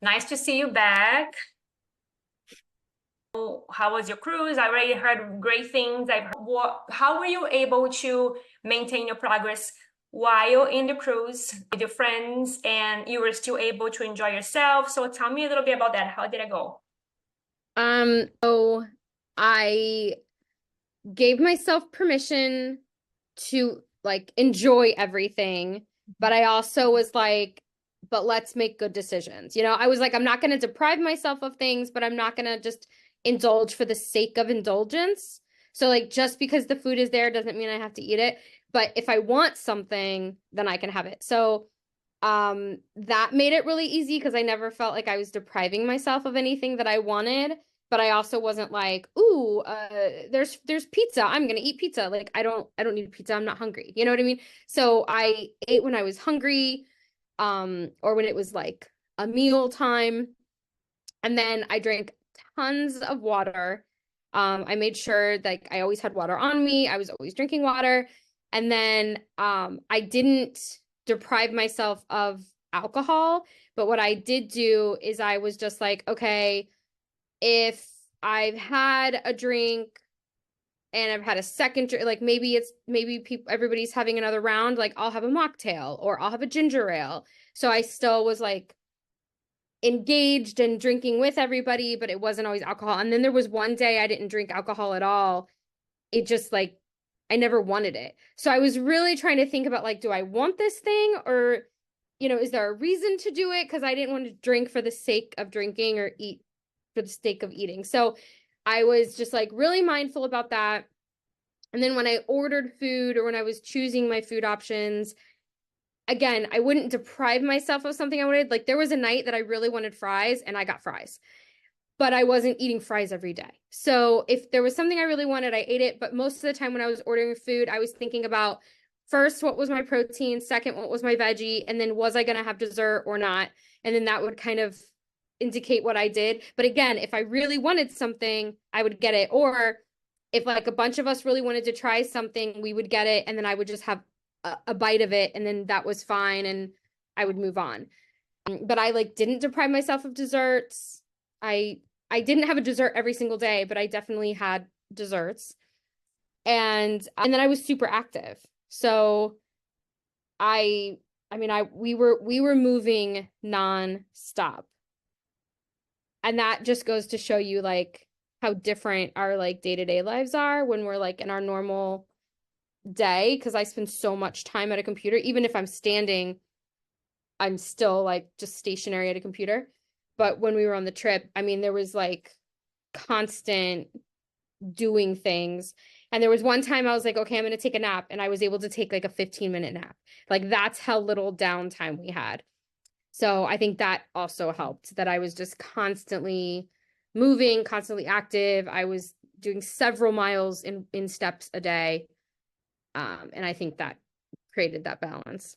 Nice to see you back. How was your cruise? I already heard great things. How were you able to maintain your progress while in the cruise with your friends and you were still able to enjoy yourself? So tell me a little bit about that. How did it go? So I gave myself permission to like enjoy everything, but I also was like, but let's make good decisions. I was like, I'm not going to deprive myself of things, but I'm not going to just indulge for the sake of indulgence. So like just because the food is there doesn't mean I have to eat it, but if I want something, then I can have it. So that made it really easy because I never felt like I was depriving myself of anything that I wanted, but I also wasn't like, ooh, there's pizza. I'm gonna eat pizza. Like I don't need pizza. I'm not hungry. You know what I mean? So I ate when I was hungry, or when it was like a meal time, and then I drank tons of water. I made sure like I always had water on me. I was always drinking water. And then I didn't deprive myself of alcohol, but what I did do is I was just like, okay, if I've had a drink and I've had a second drink, like maybe people everybody's having another round, like I'll have a mocktail or I'll have a ginger ale. So I still was like engaged and drinking with everybody, but it wasn't always alcohol. And then there was one day I didn't drink alcohol at all. It just like I never wanted it. So I was really trying to think about like, do I want this thing or, is there a reason to do it? Because I didn't want to drink for the sake of drinking or eat for the sake of eating. So I was just like really mindful about that. And then when I ordered food or when I was choosing my food options, again, I wouldn't deprive myself of something I wanted. Like there was a night that I really wanted fries and I got fries, but I wasn't eating fries every day. So if there was something I really wanted, I ate it. But most of the time when I was ordering food, I was thinking about first, what was my protein? Second, what was my veggie? And then was I going to have dessert or not? And then that would kind of indicate what I did. But again, if I really wanted something, I would get it. Or if like a bunch of us really wanted to try something, we would get it. And then I would just have a bite of it. And then that was fine. And I would move on. But I like didn't deprive myself of desserts. I I didn't have a dessert every single day, but I definitely had desserts. And then I was super active. So I I mean we were moving nonstop. And that just goes to show you like how different our like day-to-day lives are when we're like in our normal day because I spend so much time at a computer. Even if I'm standing, I'm still like just stationary at a computer. But when we were on the trip, I mean, there was like constant doing things. And there was one time I was like, okay, I'm going to take a nap. And I was able to take like a 15-minute nap. Like that's how little downtime we had. So I think that also helped that I was just constantly moving, constantly active. I was doing several miles in steps a day. And I think that created that balance.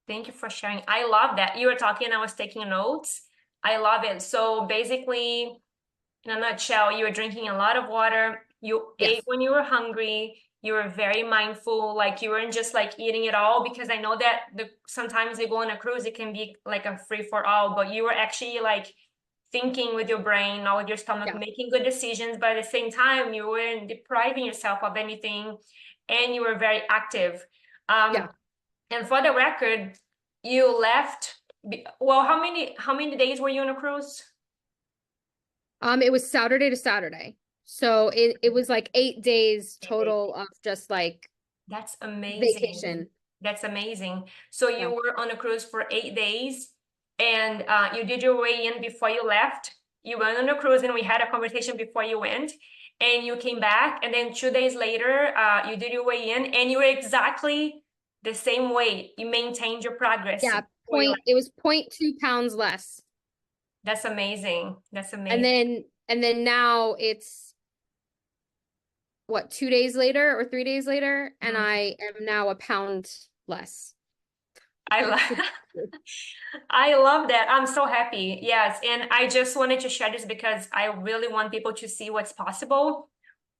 Thank you for sharing. I love that. You were talking, I was taking notes. I love it. So basically, in a nutshell, you were drinking a lot of water. You ate Yes. when you were hungry. You were very mindful. Like you weren't just like eating it all because I know that sometimes you go on a cruise, it can be like a free for all, but you were actually like thinking with your brain, not with your stomach, Yeah. making good decisions. But at the same time, you weren't depriving yourself of anything and you were very active. Um, Yeah. and for the record, you left. Well, how many days were you on a cruise? It was Saturday to Saturday. So it was like 8 days 8 days. total of just like That's amazing. vacation. That's amazing. So you Yeah. were on a cruise for 8 days and you did your way in before you left. You went on a cruise and we had a conversation before you went and you came back and then 2 days later you did your way in and you were exactly the same weight. You maintained your progress Yeah, before you left. it was 0.2 pounds less. That's amazing. That's And amazing. then now it's what, 2 days later or 3 days later, and Mhm. I am now a pound less. I love I love that. I'm so happy. Yes. And I just wanted to share this because I really want people to see what's possible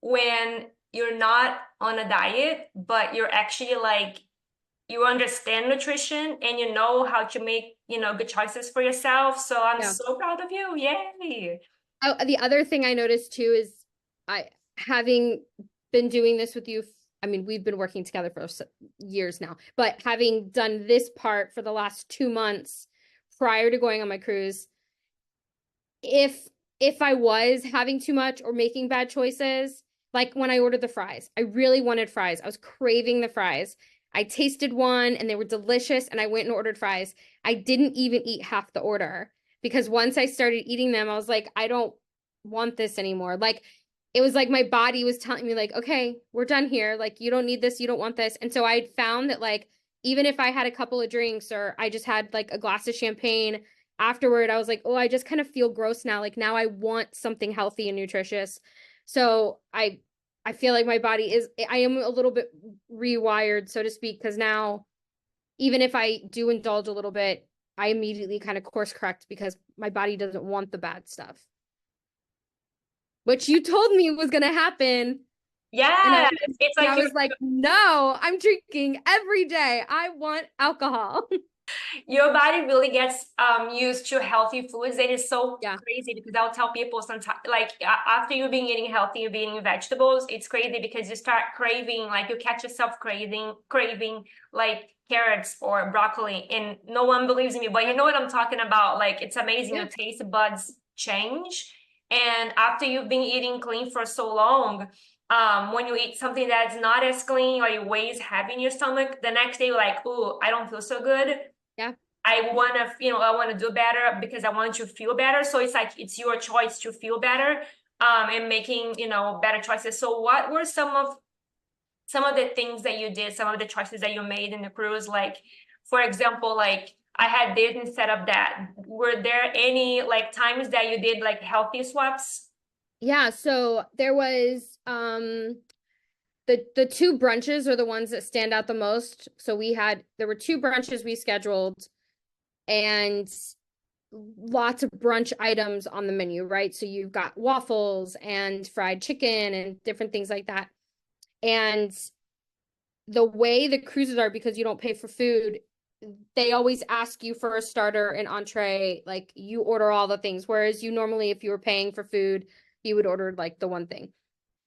when you're not on a diet, but you're actually like, you understand nutrition and you know how to make good choices for yourself. So I'm Yeah. so proud of you. Yay. Oh, the other thing I noticed too is I having been doing this with you. I mean, we've been working together for years now, but having done this part for the last 2 months prior to going on my cruise, if if I was having too much or making bad choices, like when I ordered the fries, I really wanted fries. I was craving the fries. I tasted one and they were delicious, and I went and ordered fries. I didn't even eat half the order because once I started eating them, I was like, I don't want this anymore. Like it was like my body was telling me like, okay, we're done here. Like you don't need this, you don't want this. And so I found that like even if I had a couple of drinks or I just had like a glass of champagne afterward, I was like, oh, I just kind of feel gross now. Like now I want something healthy and nutritious. So I feel like my body is, I am a little bit rewired, so to speak, because now even if I do indulge a little bit, I immediately kind of course correct because my body doesn't want the bad stuff, which you told me was going to happen. And Yes, it's and like I was like, no, I'm drinking every day. I want alcohol. your body really gets used to healthy foods. It is so Yeah. crazy because I'll tell people sometimes, like after you've been eating healthy, you've been eating vegetables, it's crazy because you start craving, like you catch yourself craving like carrots or broccoli, and no one believes me, but you know what I'm talking about. Like it's amazing, Yeah. your taste buds change. And after you've been eating clean for so long, when you eat something that's not as clean or it weighs heavy in your stomach, the next day you're like, "Ooh, I don't feel so good. Yeah. I want to do better because I want you to feel better." So it's like it's your choice to feel better, and making, better choices. So what were some of the things that you did, some of the choices that you made in the cruise? Like, for example, like I had this instead of that. Were there any like times that you did like healthy swaps? Yeah. So there was the two brunches are the ones that stand out the most. So there were two brunches we scheduled and lots of brunch items on the menu, right? So you've got waffles and fried chicken and different things like that. And the way the cruises are, because you don't pay for food, they always ask you for a starter and entree. Like you order all the things. Whereas you normally, if you were paying for food, you would order like the one thing.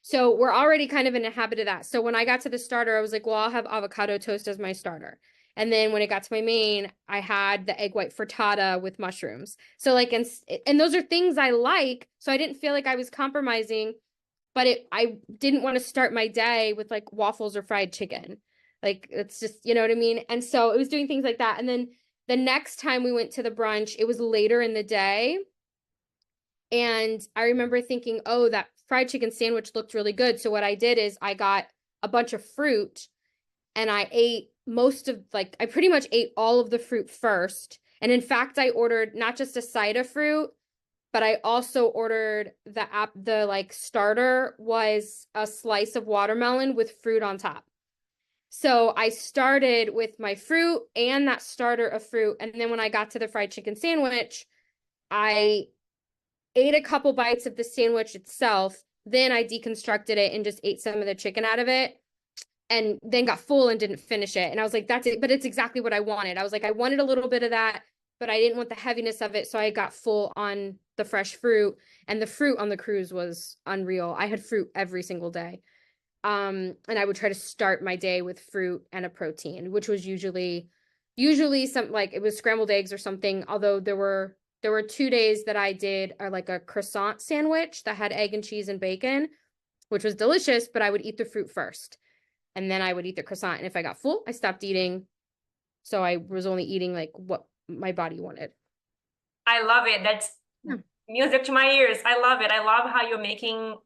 So we're already kind of in a habit of that. So when I got to the starter, I was like, well, I'll have avocado toast as my starter. And then when it got to my main, I had the egg white frittata with mushrooms. So like, and those are things I like. So I didn't feel like I was compromising, but I didn't want to start my day with like waffles or fried chicken. Like it's just, you know what I mean? And so it was doing things like that. And then the next time we went to the brunch, it was later in the day. And I remember thinking, oh, that fried chicken sandwich looked really good. So what I did is I got a bunch of fruit and I ate I pretty much ate all of the fruit first. And in fact, I ordered not just a side of fruit, but I also ordered the like starter was a slice of watermelon with fruit on top. So I started with my fruit and that starter of fruit. And then when I got to the fried chicken sandwich, I ate a couple bites of the sandwich itself. Then I deconstructed it and just ate some of the chicken out of it and then got full and didn't finish it. And I was like, that's it. But it's exactly what I wanted. I was like, I wanted a little bit of that, but I didn't want the heaviness of it. So I got full on the fresh fruit. And the fruit on the cruise was unreal. I had fruit every single day. And I would try to start my day with fruit and a protein, which was usually some like it was scrambled eggs or something. Although there were 2 days that I did like a croissant sandwich that had egg and cheese and bacon, which was delicious, but I would eat the fruit first and then I would eat the croissant. And if I got full, I stopped eating. So I was only eating like what my body wanted. I love it. That's Yeah. music to my ears. I love it. I love how you're making,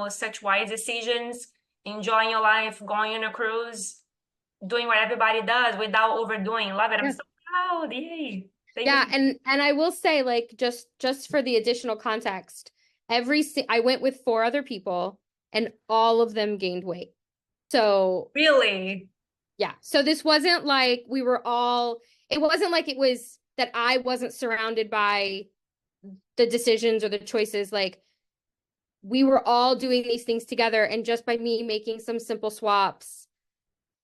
such wise decisions, enjoying your life, going on a cruise, doing what everybody does without overdoing. Love it. I'm Yeah. so proud. Yay. Thank Yeah, you. and I will say like just for the additional context, I went with four other people and all of them gained weight. So, Really? yeah. So this wasn't like it wasn't like it was that I wasn't surrounded by the decisions or the choices. Like we were all doing these things together and just by me making some simple swaps,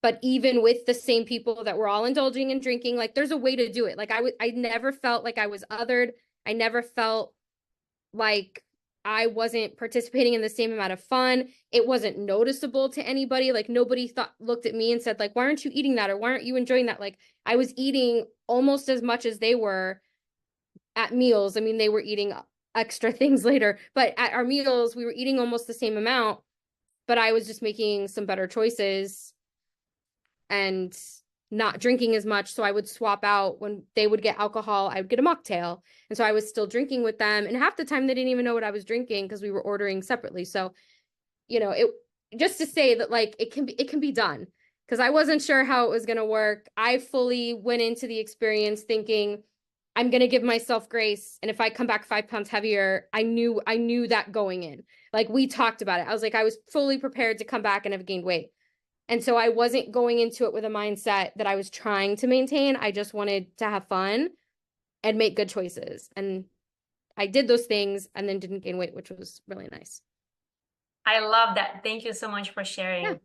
But even with the same people that were all indulging in drinking, like there's a way to do it. Like I never felt like I was othered. I never felt like I wasn't participating in the same amount of fun. It wasn't noticeable to anybody. Like nobody looked at me and said like, why aren't you eating that? Or why aren't you enjoying that? Like I was eating almost as much as they were at meals. I mean, they were eating extra things later, but at our meals, we were eating almost the same amount, but I was just making some better choices and not drinking as much. So I would swap out when they would get alcohol, I would get a mocktail. And so I was still drinking with them. And half the time they didn't even know what I was drinking because we were ordering separately. So, it just to say that like it can be done. Because I wasn't sure how it was gonna work. I fully went into the experience thinking I'm gonna give myself grace. And if I come back 5 pounds heavier, I knew that going in. Like we talked about it. I was like, I was fully prepared to come back and have gained weight. And so I wasn't going into it with a mindset that I was trying to maintain. I just wanted to have fun and make good choices. And I did those things and then didn't gain weight, which was really nice. I love that. Thank you so much for Yeah. sharing.